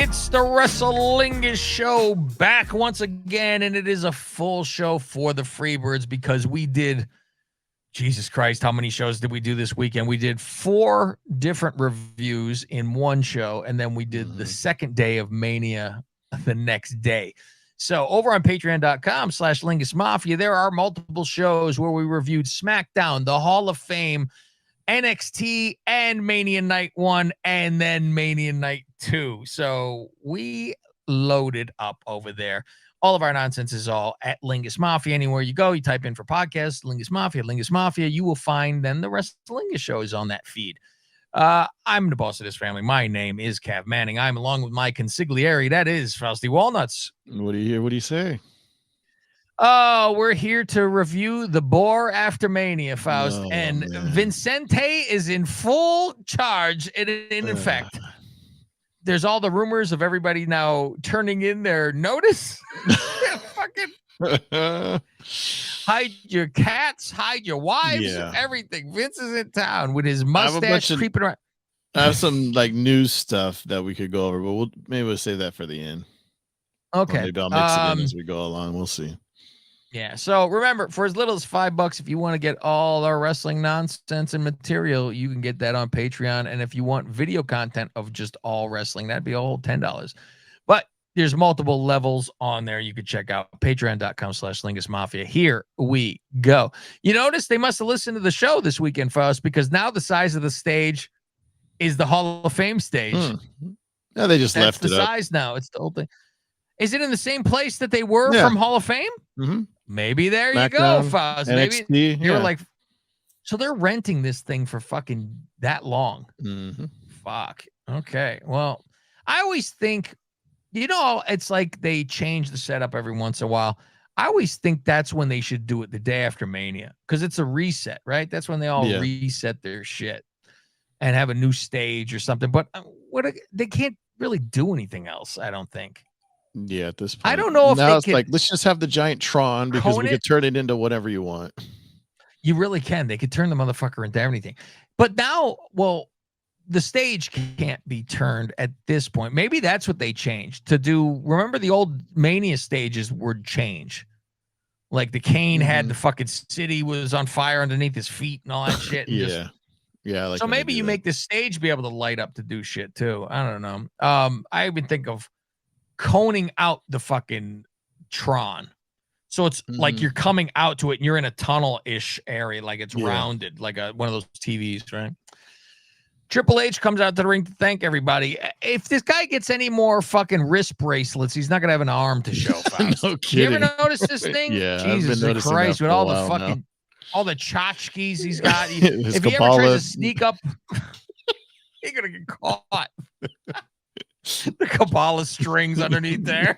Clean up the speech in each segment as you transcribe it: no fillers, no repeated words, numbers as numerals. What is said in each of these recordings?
It's the Wrestlingus show back once again, and it is a full show for the Freebirds because we did, Jesus Christ, how many shows did we do this weekend? We did 4 different reviews in one show, and then we did the second day of Mania the next day. So over on patreon.com/Lingus Mafia, there are multiple shows where we reviewed SmackDown, the Hall of Fame, NXT, and Mania Night 1, and then Mania Night 2. So we loaded up over there. All of our nonsense is all at Lingus Mafia. Anywhere you go, you type in for podcasts, Lingus Mafia, you will find then the Wrestlingus show is on that feed. I'm the boss of this family. My name is Cav Manning. I'm along with my consigliere. That is Frosty Walnuts. What do you hear? What do you say? Oh, we're here to review the Boar After Mania, Faust. And man. Vincente is in full charge and in effect. There's all the rumors of everybody now turning in their notice. Fucking hide your cats, hide your wives, everything. Vince is in town with his mustache creeping around. I have some like news stuff that we could go over, but maybe we'll save that for the end. Okay. Or maybe I'll mix it in as we go along. We'll see. Yeah. So remember, for as little as $5, if you want to get all our wrestling nonsense and material, you can get that on Patreon. And if you want video content of just all wrestling, that'd be a whole $10. But there's multiple levels on there. You could check out patreon.com/Lingus Mafia. Here we go. You notice they must have listened to the show this weekend for us, because now the size of the stage is the Hall of Fame stage. Yeah, they just left the it up. size now. It's the whole thing. Is it in the same place that they were from Hall of Fame? Mm-hmm. Maybe there SmackDown, you go, Faust. NXT, Maybe you're like, so they're renting this thing for fucking that long. Fuck. Okay. Well, I always think, it's like they change the setup every once in a while. I always think that's when they should do it, the day after Mania, because it's a reset, right? That's when they all reset their shit and have a new stage or something. But they can't really do anything else, I don't think. Yeah, at this point. I don't know if now it's like, let's just have the giant Tron because we could turn it into whatever you want. You really can. They could turn the motherfucker into everything. But now, the stage can't be turned at this point. Maybe that's what they changed to do. Remember the old Mania stages were changed. Like the Kane had the fucking city was on fire underneath his feet and all that shit. And yeah. Like so maybe you make the stage be able to light up to do shit too. I don't know. I even think of coning out the fucking Tron. So it's like you're coming out to it and you're in a tunnel-ish area, like it's rounded, like one of those TVs, right? Triple H comes out to the ring to thank everybody. If this guy gets any more fucking wrist bracelets, he's not gonna have an arm to show. No kidding. You ever notice this thing? Yeah, Jesus Christ, with all the fucking all the tchotchkes he's got. If he ever tries to sneak up, he's gonna get caught. The Kabbalah strings underneath there.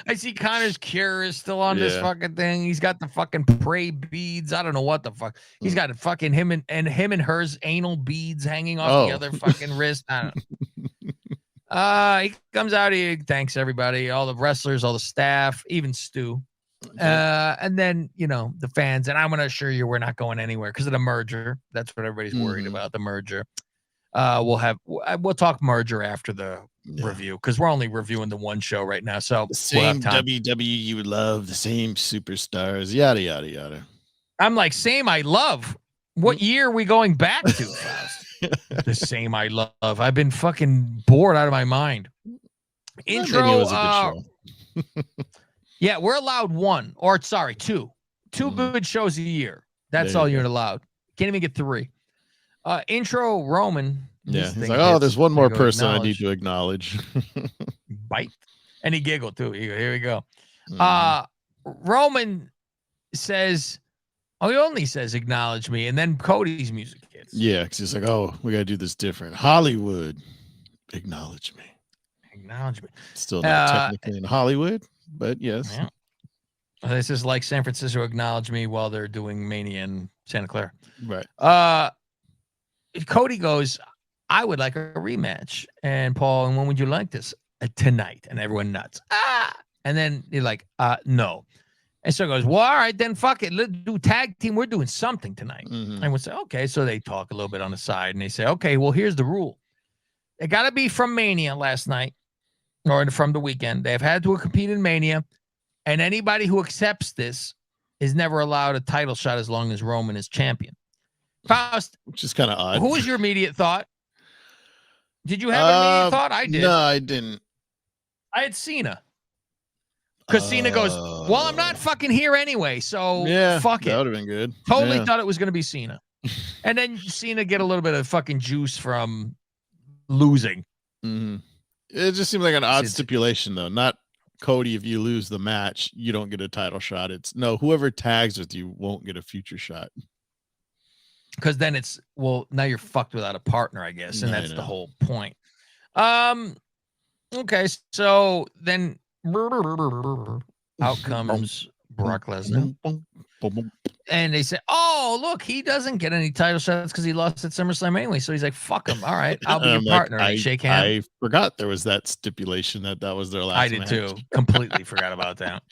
I see Connor's cure is still on this fucking thing. He's got the fucking pray beads. I don't know what the fuck. He's got fucking him and hers anal beads hanging off the other fucking wrist. I don't know. He comes out, he thanks everybody, all the wrestlers, all the staff, even Stu. And then, the fans. And I'm going to assure you we're not going anywhere because of the merger. That's what everybody's worried about, the merger. We'll talk merger after the review because we're only reviewing the one show right now. So the same WWE you would love, the same superstars, yada yada yada. I'm like, same I love. What year are we going back to? The same I love. I've been fucking bored out of my mind. Intro. It was a good show. Yeah, we're allowed two good shows a year. That's all you're allowed. Can't even get 3. Intro Roman. Yeah, he's like, there's one more person I need to acknowledge. Bite. And he giggled too. Here we go. Roman says, he only says acknowledge me, and then Cody's music hits. Yeah, because he's like, we gotta do this different. Hollywood, acknowledge me. Acknowledge me. Still not technically in Hollywood, but yes. Yeah. This is like San Francisco acknowledge me while they're doing Mania in Santa Clara. Right. Cody goes, I would like a rematch. And Paul, and when would you like this? Tonight. And everyone nuts. And then you're like, no. And so he goes, well, all right, then fuck it. Let's do tag team. We're doing something tonight. And we'll say, okay. So they talk a little bit on the side and they say, okay, well, here's the rule. They got to be from Mania last night or from the weekend. They've had to compete in Mania, and anybody who accepts this is never allowed a title shot as long as Roman is champion. Faust, which is kind of odd. who was your immediate thought? Did you have an immediate thought? I did. No, I didn't. I had Cena. Because Cena goes, well, I'm not fucking here anyway, so fuck it. That would have been good. Totally thought it was going to be Cena. And then Cena get a little bit of fucking juice from losing. Mm-hmm. It just seemed like an odd stipulation, though. Not Cody, if you lose the match, you don't get a title shot. It's no, whoever tags with you won't get a future shot. Because then it's, well, now you're fucked without a partner, I guess. And that's the whole point. Okay, so then out comes Brock Lesnar. And they say, oh, look, he doesn't get any title shots because he lost at SummerSlam anyway. So he's like, fuck him. All right, I'll be your partner. And shake hands. I forgot there was that stipulation that was their last match. I did too. Completely forgot about that.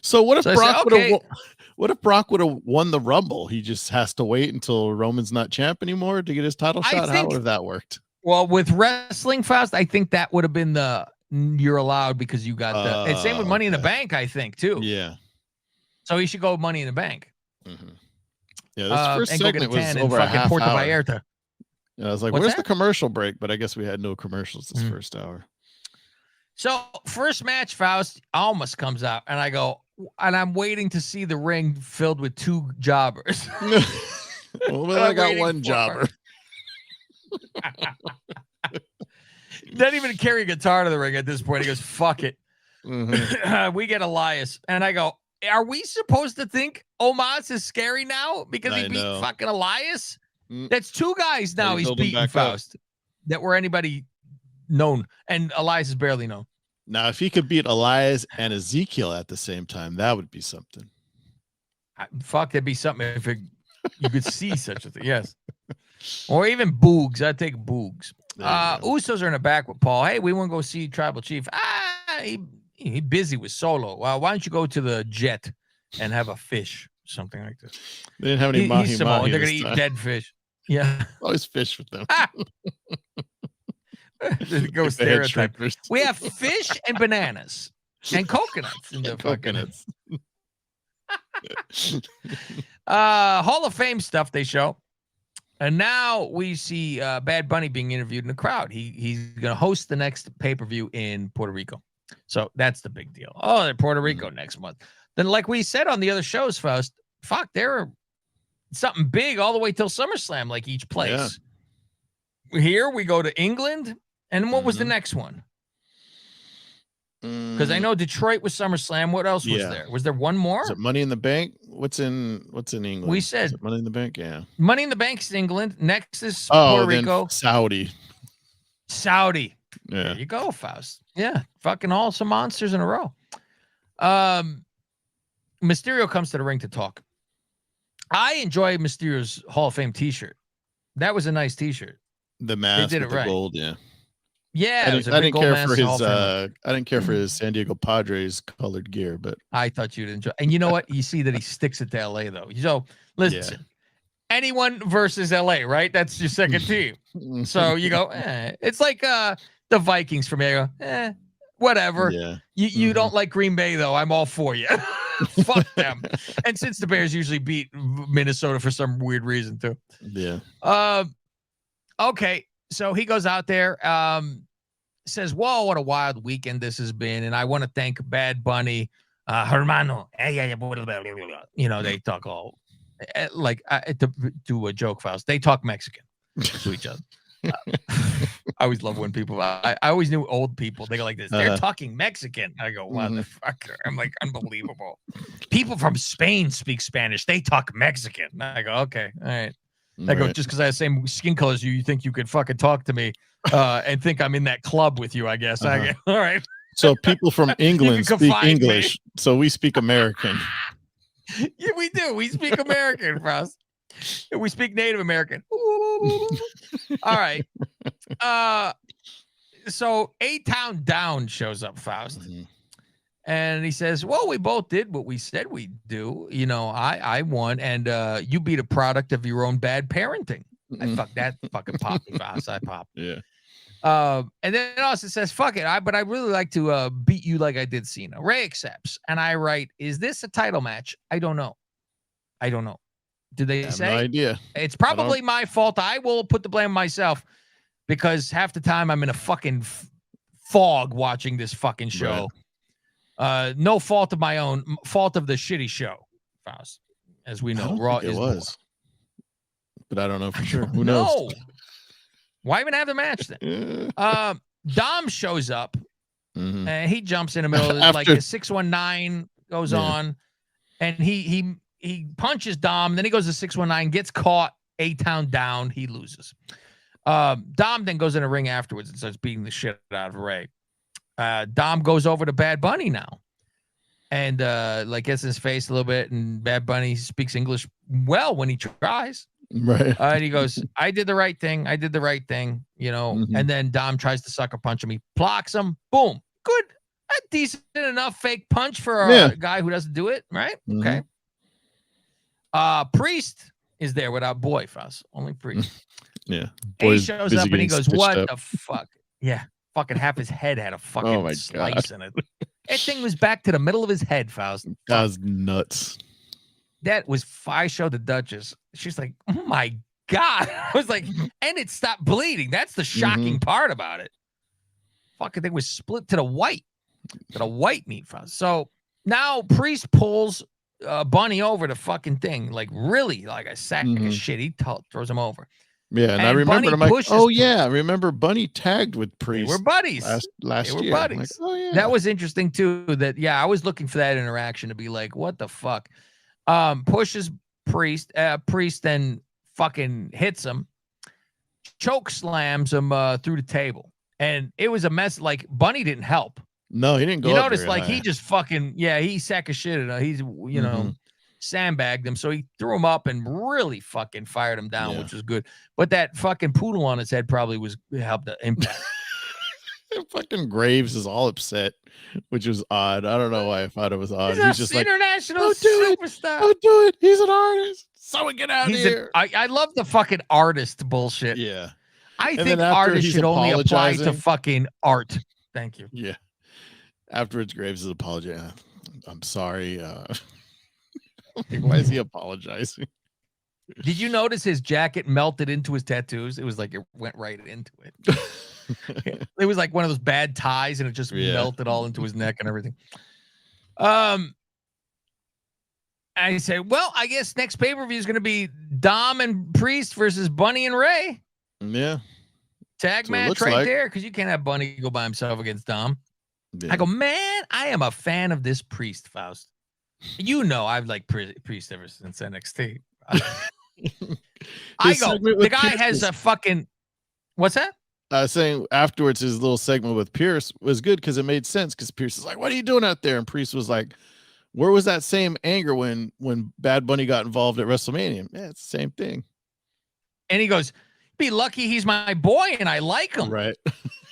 So what if Brock would have... What if Brock would have won the Rumble? He just has to wait until Roman's not champ anymore to get his title shot. How would have that worked? Well, with Wrestling Faust, I think that would have been you're allowed because you got the. It's same with Money in the Bank, I think, too. Yeah. So he should go Money in the Bank. Mm-hmm. Yeah, this first segment was over a half hour. Vallarta. Yeah, I was like, where's the commercial break? But I guess we had no commercials this first hour. So first match, Faust almost comes out, and I go, and I'm waiting to see the ring filled with two jobbers. Well, I got one jobber. Doesn't even carry a guitar to the ring at this point. He goes, fuck it. Mm-hmm. We get Elias. And I go, are we supposed to think Omos is scary now because he beat fucking Elias? That's two guys now he's beating Faust that were anybody known. And Elias is barely known. Now, if he could beat Elias and Ezekiel at the same time, that would be something. That'd be something if you could see such a thing. Yes. Or even Boogs. I'd take Boogs. Usos are in the back with Paul. Hey, we want to go see Tribal Chief. He busy with Solo. Well, why don't you go to the Jet and have a fish? Something like this. They didn't have any mahi. They're going to eat dead fish. Yeah. Always fish with them. Go stereotype. We have fish and bananas and coconuts in the coconuts. Hall of Fame stuff they show, and now we see Bad Bunny being interviewed in the crowd. He's going to host the next pay-per-view in Puerto Rico, so that's the big deal. Oh, they're Puerto Rico next month. Then, like we said on the other shows, Faust, they're something big all the way till SummerSlam, like each place. Yeah. Here we go to England. And what was the next one? Because I know Detroit was SummerSlam. What else was there? Was there one more? Is it Money in the Bank? What's in England? We said Money in the Bank. Yeah. Money in the Bank's in England. Next is Puerto Rico. Saudi. Yeah. There you go, Faust. Yeah. Fucking all some monsters in a row. Mysterio comes to the ring to talk. I enjoy Mysterio's Hall of Fame t-shirt. That was a nice t-shirt. The mask with the gold, yeah. Yeah, I didn't care for his. I didn't care for his San Diego Padres colored gear, but I thought you'd enjoy. And you know what? You see that he sticks it to LA though. So listen, anyone versus LA, right? That's your second team. So you go. It's like the Vikings for me. I go, whatever. Yeah. You don't like Green Bay though. I'm all for you. Fuck them. And since the Bears usually beat Minnesota for some weird reason too. Yeah. Okay. So he goes out there, says, whoa, what a wild weekend this has been. And I want to thank Bad Bunny, hermano. You know, they talk all like to do a joke, Faust. They talk Mexican to each other. I always love when people, I always knew old people. They go like this. They're talking Mexican. I go, motherfucker. I'm like, unbelievable. People from Spain speak Spanish. They talk Mexican. I go, okay. All right. I go, just because I have the same skin color as you think you could fucking talk to me and think I'm in that club with you, I guess. I go, all right. So people from England speak English, so we speak American. Yeah, we do. We speak American, Faust. We speak Native American. All right. So A-Town Down shows up, Faust. And he says, well, we both did what we said we'd do. You know, I won, and you beat a product of your own bad parenting. I fuck that fucking popped me, Faust. I popped. Yeah. And then Austin says, fuck it. But I really like to beat you like I did Cena. Ray accepts. And I write, is this a title match? I don't know. Did they I have say? no idea. It's probably my fault. I will put the blame on myself because half the time I'm in a fucking fog watching this fucking show. Right. No fault of my own. Fault of the shitty show, Faust. As we know, Raw is more. But I don't know for sure. Who knows? Why even have the match then? Dom shows up and he jumps in the middle of like a 619 goes on and he punches Dom, then he goes to 619, gets caught, A-Town down, he loses. Dom then goes in a ring afterwards and starts beating the shit out of Ray. Dom goes over to Bad Bunny now and like gets in his face a little bit, and Bad Bunny speaks English well when he tries. Right. And he goes, I did the right thing, you know. And then Dom tries to sucker punch him. He blocks him. Boom. Good. A decent enough fake punch for a guy who doesn't do it, right? Okay. Priest is there without Boy Fuss. Only Priest. He shows up and he goes, what the fuck? Yeah. Fucking half his head had a fucking slice in it. That thing was back to the middle of his head, Faust. That was nuts. That was, I showed the Duchess. She's like, oh my God. I was like, and it stopped bleeding. That's the shocking part about it. Fucking thing was split to the white meat. So now Priest pulls Bunny over the fucking thing, like really like a sack of shit. He throws him over. Yeah, and I remember, I'm like, oh yeah, I remember Bunny tagged with Priest. They were buddies last year. Buddies. Like, oh yeah, that was interesting too. I was looking for that interaction to be like, what the fuck? Pushes Priest. Priest then fucking hits him, choke slams him through the table, and it was a mess. Like Bunny didn't help. No, he didn't go. You notice, like high. He just fucking he sack of shit. He's know sandbagged him, so he threw him up and really fucking fired him down, which was good. But that fucking poodle on his head probably helped the impact. Fucking Graves is all upset, which was odd. I don't know why I thought it was odd. He's just like, international superstar. Don't do it. He's an artist. Someone get out of here. I love the fucking artist bullshit. Yeah. I think artists should only apply to fucking art. Thank you. Yeah. Afterwards, Graves is apologizing. I'm sorry. Why is he apologizing? Did you notice his jacket melted into his tattoos? It was like it went right into it. It was like one of those bad ties, and it just melted all into his neck and everything. I say, well, I guess next pay-per-view is going to be Dom and Priest versus Bunny and Ray. Yeah. Tag match there, because you can't have Bunny go by himself against Dom. Yeah. I go, man, I am a fan of this Priest, Faust. You know, I've liked Priest ever since NXT. I go, the guy has a fucking, what's that? I was saying afterwards, his little segment with Pierce was good because it made sense. Because Pierce is like, what are you doing out there? And Priest was like, where was that same anger when Bad Bunny got involved at WrestleMania? Yeah, it's the same thing. And he goes, be lucky he's my boy and I like him. Right.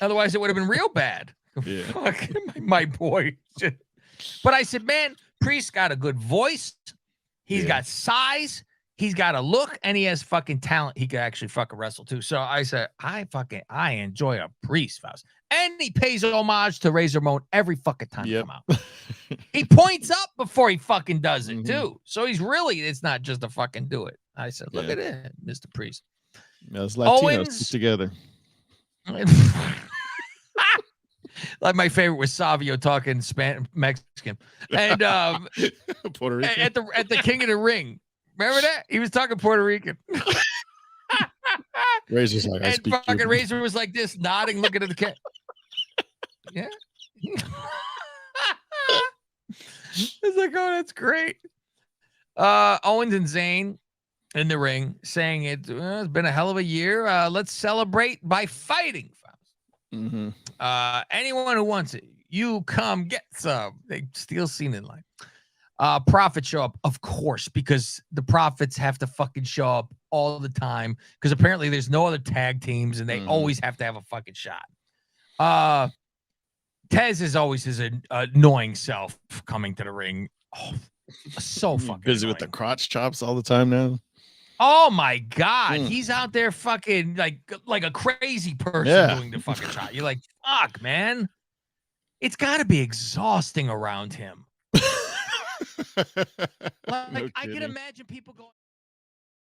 Otherwise, it would have been real bad. Yeah. Fuck, my boy. But I said, man, Priest got a good voice. He's got size. He's got a look, and he has fucking talent. He could actually fucking wrestle too. So I said, I enjoy a Priest, Faust. And he pays homage to Razor Ramon every fucking time he come out. He points up before he fucking does it too. So it's not just a fucking do it. I said, look at it, Mr. Priest. Yeah, those Latinos together. Like my favorite was Savio talking Mexican, and Puerto Rican at the King of the Ring. Remember that? He was talking Puerto Rican. Razor's like, and fucking Razor was like this, nodding, looking at the cat. Yeah. It's like, oh, that's great. Owens and Zayn in the ring saying it's been a hell of a year. Let's celebrate by fighting. Anyone who wants it, you come get some. They steal scene in line. Profits show up, of course, because the Profits have to fucking show up all the time because apparently there's no other tag teams and they always have to have a fucking shot. Tez is always his annoying self coming to the ring. Oh, so fucking busy annoying. With the crotch chops all the time now. Oh my God. Mm. He's out there fucking like a crazy person Yeah. doing the fucking shot. You're like, fuck, man. It's gotta be exhausting around him. Like, No I can kidding. imagine people going.